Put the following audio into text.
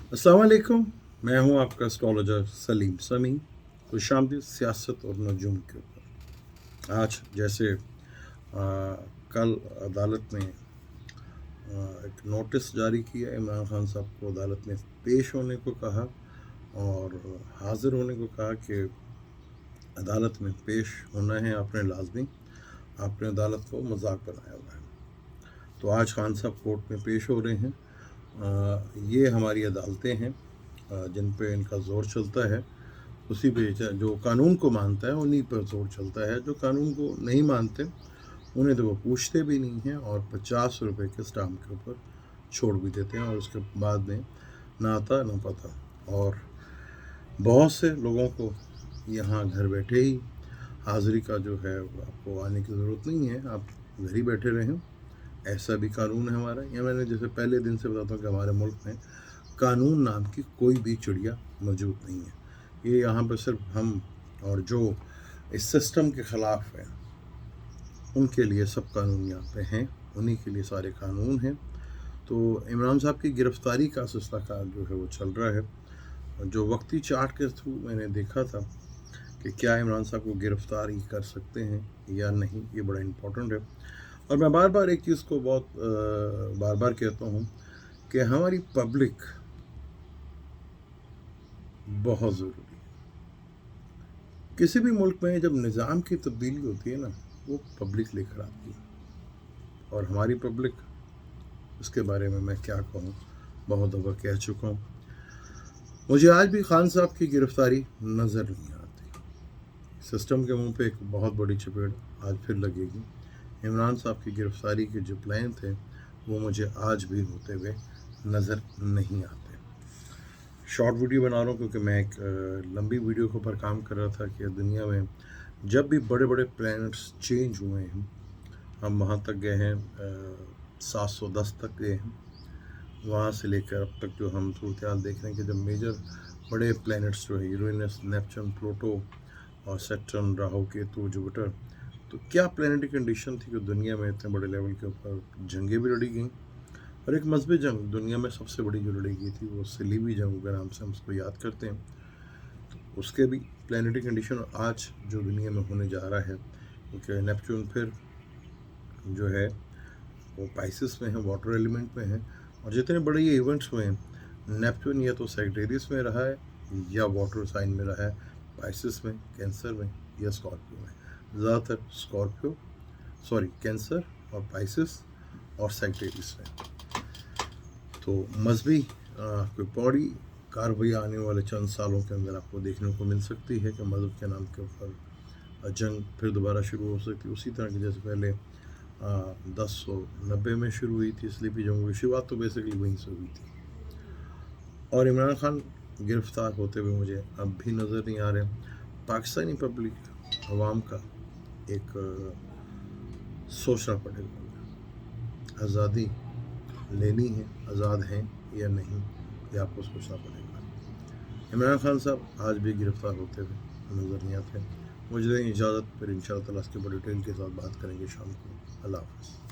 अस्सलाम वालेकुम। मैं हूं आपका एस्ट्रोलॉजर सलीम समी। खुशामदीद सियासत और नजूम के ऊपर। आज जैसे कल अदालत ने एक नोटिस जारी किया, इमरान खान साहब को अदालत में पेश होने को कहा और हाजिर होने को कहा कि अदालत में पेश होना है आपने लाजमी, आपने अदालत को मजाक बनाया हुआ है। तो आज खान साहब कोर्ट में पेश हो रहे हैं। ये हमारी अदालतें हैं जिन पे इनका ज़ोर चलता है। उसी पे जो कानून को मानता है उन्हीं पर ज़ोर चलता है। जो कानून को नहीं मानते उन्हें तो वो पूछते भी नहीं हैं और 50 रुपये के स्टाम्प के ऊपर छोड़ भी देते हैं और उसके बाद में ना आता ना पता। और बहुत से लोगों को यहाँ घर बैठे ही हाज़िरी का जो है आपको आने की ज़रूरत नहीं है, आप घर ही बैठे रहें। ऐसा भी कानून है हमारा। या मैंने जैसे पहले दिन से बताता हूँ कि हमारे मुल्क में कानून नाम की कोई भी चिड़िया मौजूद नहीं है। ये यहाँ पर सिर्फ हम और जो इस सिस्टम के ख़िलाफ़ हैं उनके लिए सब कानून यहाँ पे हैं, उन्हीं के लिए सारे कानून हैं। तो इमरान साहब की गिरफ़्तारी का सिलसिला जो है वो चल रहा है। जो वक्ती चार्ट के थ्रू मैंने देखा था कि क्या इमरान साहब को गिरफ़्तार ही कर सकते हैं या नहीं, ये बड़ा इम्पोर्टेंट है। और मैं बार बार एक चीज़ को बहुत बार बार कहता हूँ कि हमारी पब्लिक बहुत ज़रूरी है। किसी भी मुल्क में जब निज़ाम की तब्दीली होती है ना, वो पब्लिक लेकर आती है। और हमारी पब्लिक, उसके बारे में मैं क्या कहूँ, बहुत दफ़ा कह चुका हूँ। मुझे आज भी खान साहब की गिरफ़्तारी नज़र नहीं आती। सिस्टम के मुंह पे एक बहुत बड़ी चपेट आज फिर लगेगी। इमरान साहब की गिरफ़्तारी के जो प्लान थे वो मुझे आज भी होते हुए नज़र नहीं आते। शॉर्ट वीडियो बना रहा हूँ क्योंकि मैं एक लंबी वीडियो के ऊपर काम कर रहा था कि दुनिया में जब भी बड़े बड़े प्लैनेट्स चेंज हुए हैं, हम वहाँ तक गए हैं, 710 तक गए हैं। वहाँ से लेकर अब तक जो हम सूरत हाल देख रहे हैं कि जब मेजर बड़े प्लैनेट्स जो है यूरेनस, नेपच्यून, प्लूटो और सैटर्न, राहु, केतु, जुपिटर, तो क्या प्लैनेटरी कंडीशन थी कि दुनिया में इतने बड़े लेवल के ऊपर जंगें भी लड़ी गई। और एक मजहबी जंग दुनिया में सबसे बड़ी जो लड़ी गई थी वो सलीबी जंग के नाम से हम उसको याद करते हैं। तो उसके भी प्लैनेटरी कंडीशन आज जो दुनिया में होने जा रहा है, क्योंकि नेपच्यून फिर जो है वो पाइसिस में है, वाटर एलिमेंट में है। और जितने बड़े ये इवेंट्स हुए हैं, नेपच्यून या तो सैजिटेरियस में रहा है या वाटर साइन में रहा है, पाइसिस में, कैंसर में या स्कॉर्पियो में। ज़्यादातर कैंसर और पाइसिस और सैजिटेरियस में। तो मजहबी कोई बड़ी कार्रवाई आने वाले चंद सालों के अंदर आपको देखने को मिल सकती है कि मजहब के नाम के ऊपर जंग फिर दोबारा शुरू हो सकती है, उसी तरह की जैसे पहले 1090 में शुरू हुई थी स्लीपी जंग की शुरुआत, तो बेसिकली वहीं से हुई थी। और इमरान खान गिरफ़्तार होते हुए मुझे अब भी नज़र नहीं आ रहे। पाकिस्तानी पब्लिक अवाम का एक सोचना पड़ेगा, आज़ादी लेनी है, आज़ाद हैं या नहीं, ये आपको सोचना पड़ेगा। इमरान खान साहब आज भी गिरफ़्तार होते हुए नज़र नहीं आते। मुझे दें इजाज़त, फिर इंशाअल्लाह ताला इसके ऊपर डिटेल के साथ बात करेंगे शाम को। अल्लाह हाफ़िज़।